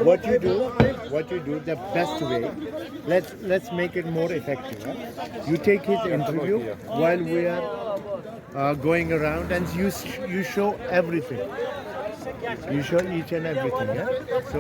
What you do, the best way. Let's make it more effective. Huh? You take his interview while we are going around, and you show everything. You show each and everything. Yeah. So.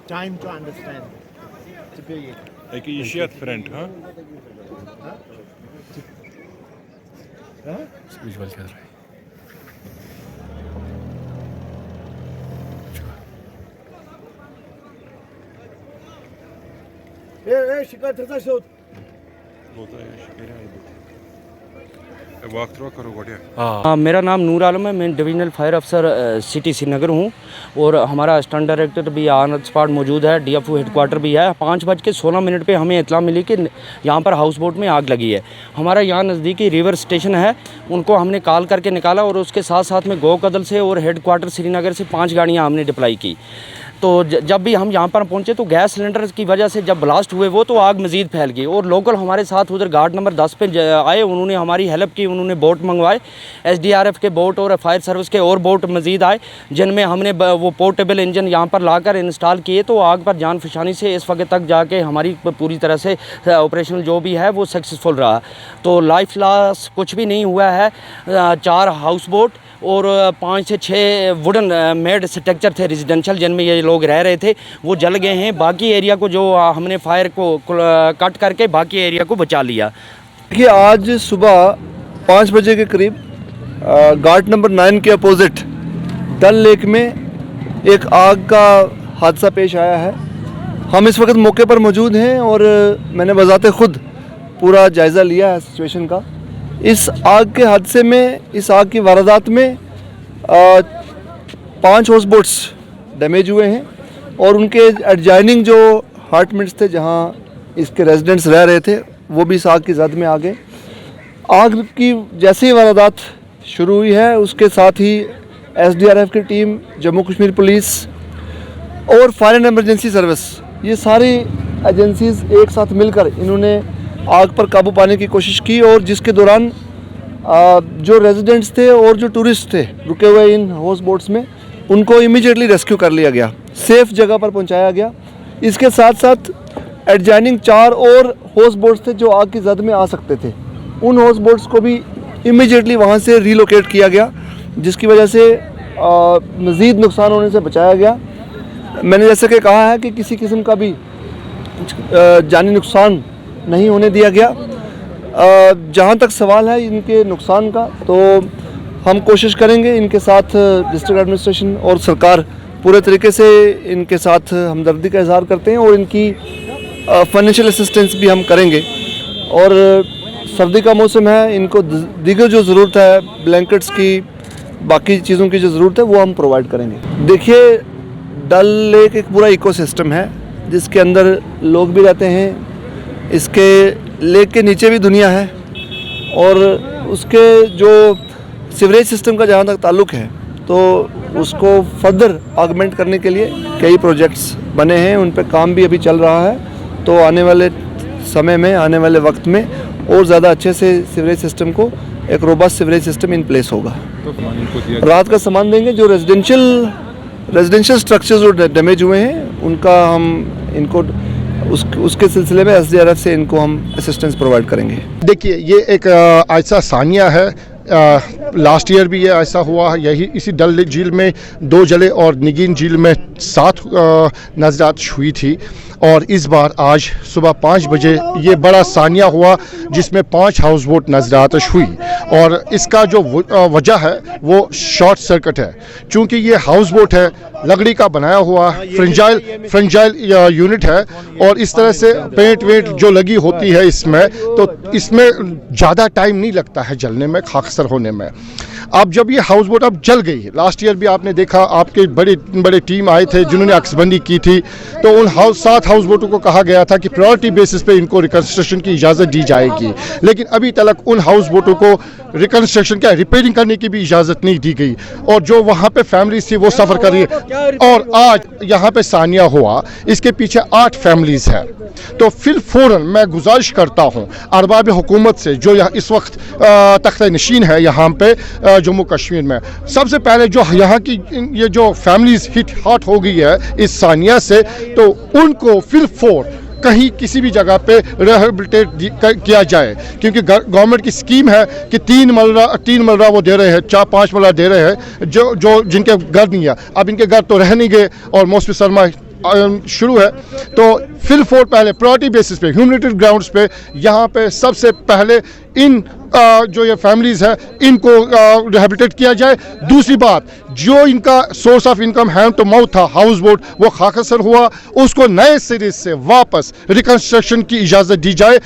Time to understand. Like Ishiyat friend, huh? Visual कर रहा है. शिकायत है शोध. मेरा नाम नूर आलम है. मैं डिविजनल फायर अफसर सिटी श्रीनगर हूँ और हमारा असिस्टेंट डायरेक्टर भी ऑन स्पॉट मौजूद है. डीएफओ हेडक्वार्टर भी है. 5:16 पे हमें इत्तला मिली कि यहाँ पर हाउस बोट में आग लगी है. हमारा यहाँ नज़दीकी रिवर स्टेशन है, उनको हमने कॉल करके निकाला और उसके साथ साथ में गोकदल से और हेडक्वार्टर श्रीनगर से 5 गाड़ियाँ हमने डिप्लाई की. तो जब भी हम यहाँ पर पहुँचे तो गैस सिलेंडर की वजह से जब ब्लास्ट हुए वो तो आग मज़ीद फैल गई और लोकल हमारे साथ उधर गार्ड नंबर 10 पे आए. उन्होंने हमारी हेल्प की. उन्होंने बोट मंगवाए, एसडीआरएफ के बोट और फायर सर्विस के और बोट मज़ीद आए, जिनमें हमने वो पोर्टेबल इंजन यहाँ पर लाकर इंस्टॉल किए. तो आग पर जान फशानी से इस वक्त तक जाके हमारी पूरी तरह से ऑपरेशन जो भी है वो सक्सेसफुल रहा. तो लाइफ लॉस कुछ भी नहीं हुआ है. 4 हाउस बोट और 5 से 6 वुडन मेड स्ट्रक्चर थे रेजिडेंशियल, जिनमें ये लोग रह रहे थे, वो जल गए हैं. बाकी एरिया को जो हमने फायर को कट करके बाकी एरिया को बचा लिया. देखिए, आज सुबह 5 बजे के करीब घाट नंबर 9 के अपोजिट डल लेक में एक आग का हादसा पेश आया है. हम इस वक्त मौके पर मौजूद हैं और मैंने बज़ाते खुद पूरा जायज़ा लिया है सिचुएशन का. इस आग के हादसे में, इस आग की वारदात में 5 हाउस बोट्स डैमेज हुए हैं और उनके एडजॉइनिंग जो अपार्टमेंट्स थे जहां इसके रेजिडेंट्स रह रहे थे वो भी इस आग की जद में आ गए. आग की जैसे ही वारदात शुरू हुई है उसके साथ ही एसडीआरएफ की टीम, जम्मू कश्मीर पुलिस और फायर एंड एमरजेंसी सर्विस, ये सारी एजेंसीज़ एक साथ मिलकर इन्होंने आग पर काबू पाने की कोशिश की और जिसके दौरान जो रेजिडेंट्स थे और जो टूरिस्ट थे रुके हुए इन हाउस बोट्स में, उनको इमीडिएटली रेस्क्यू कर लिया गया, सेफ जगह पर पहुंचाया गया. इसके साथ साथ एडजॉइनिंग 4 और हाउस बोट्स थे जो आग की जद में आ सकते थे, उन हाउस बोट्स को भी इमीडिएटली वहां से रीलोकेट किया गया, जिसकी वजह से मज़ीद नुकसान होने से बचाया गया. मैंने जैसे कि कहा है कि किसी किस्म का भी जानी नुकसान नहीं होने दिया गया. जहाँ तक सवाल है इनके नुकसान का, तो हम कोशिश करेंगे इनके साथ, डिस्ट्रिक्ट एडमिनिस्ट्रेशन और सरकार पूरे तरीके से इनके साथ हमदर्दी का इजहार करते हैं और इनकी फाइनेंशियल असिस्टेंस भी हम करेंगे. और सर्दी का मौसम है, इनको दीगर जो ज़रूरत है, ब्लैंकेट्स की, बाकी चीज़ों की जो ज़रूरत है वो हम प्रोवाइड करेंगे. देखिए, डल लेक एक पूरा इकोसिस्टम है जिसके अंदर लोग भी रहते हैं. इसके लेक के नीचे भी दुनिया है और उसके जो सीवरेज सिस्टम का जहाँ तक ताल्लुक़ है तो उसको फर्दर ऑगमेंट करने के लिए कई प्रोजेक्ट्स बने हैं, उन पे काम भी अभी चल रहा है. तो आने वाले समय में, आने वाले वक्त में और ज़्यादा अच्छे से सीवरेज सिस्टम को, एक robust sewerage system in place होगा. रात का सामान देंगे. जो रेजिडेंशियल स्ट्रक्चर्स जो डैमेज हुए हैं उनका हम इनको उसके सिलसिले में SDRF से इनको हम असिस्टेंस प्रोवाइड करेंगे। देखिए, ये एक ऐसा सानिया है, लास्ट ईयर भी ये ऐसा हुआ, यही इसी डल झील में 2 जले और निगीन झील में 7 नजरात हुई थी। और इस बार आज सुबह 5 बजे ये बड़ा सानिया हुआ जिसमें 5 हाउस बोट नजरात हुई। और इसका जो वजह है वो शॉर्ट सर्किट है, चूँकि ये हाउस बोट है, लकड़ी का बनाया हुआ फ्रेंजाइल यूनिट है, और इस तरह से पेंट वेंट जो लगी होती है इसमें, तो इसमें ज़्यादा टाइम नहीं लगता है जलने में, खाकसर होने में। अब जब ये हाउस बोट अब जल गई, लास्ट ईयर भी आपने देखा, आपके बड़े टीम आए थे जिन्होंने अक्सबंदी की थी, तो उन 7 हाउस बोटों को कहा गया था कि प्रायोरिटी बेसिस पे इनको रिकंस्ट्रक्शन की इजाज़त दी जाएगी, लेकिन अभी तक उन हाउस बोटों को रिकंस्ट्रक्शन रिपेयरिंग करने की भी इजाज़त नहीं दी गई, और जो वहाँ पे फैमिलीज थी वो सफ़र कर रही है। और आज यहाँ पे सानिया हुआ, इसके पीछे 8 फैमिलीज है। तो फिर फ़ौरन मैं गुजारिश करता हूँ अरबाब हुकूमत से, जो यहाँ इस वक्त तख्त नशीन है यहाँ पे जम्मू कश्मीर में, सबसे पहले जो यहाँ की ये जो फैमिलीज हॉट हो गई है इस सानिया से, तो उनको फिर कहीं किसी भी जगह पे रिहेबिलिटेट किया जाए, क्योंकि गवर्नमेंट की स्कीम है कि 3 मलरा वो दे रहे हैं, 4-5 मलरा दे रहे हैं जो जिनके घर नहीं है। अब इनके घर तो रह नहीं गए और मौसमी सरमा शुरू है, तो फिल पहले प्रायोरिटी बेसिस पे, ह्यूमैनिटेरियन ग्राउंड्स पे यहाँ पे सबसे पहले इन जो ये फैमिलीज़ है इनको रिहेबिलिटेट किया जाए। दूसरी बात, जो इनका source of income hand to mouth था हाउस बोट, वो खाकसर हुआ, उसको नए सिरे से वापस रिकंस्ट्रक्शन की इजाज़त दी जाए।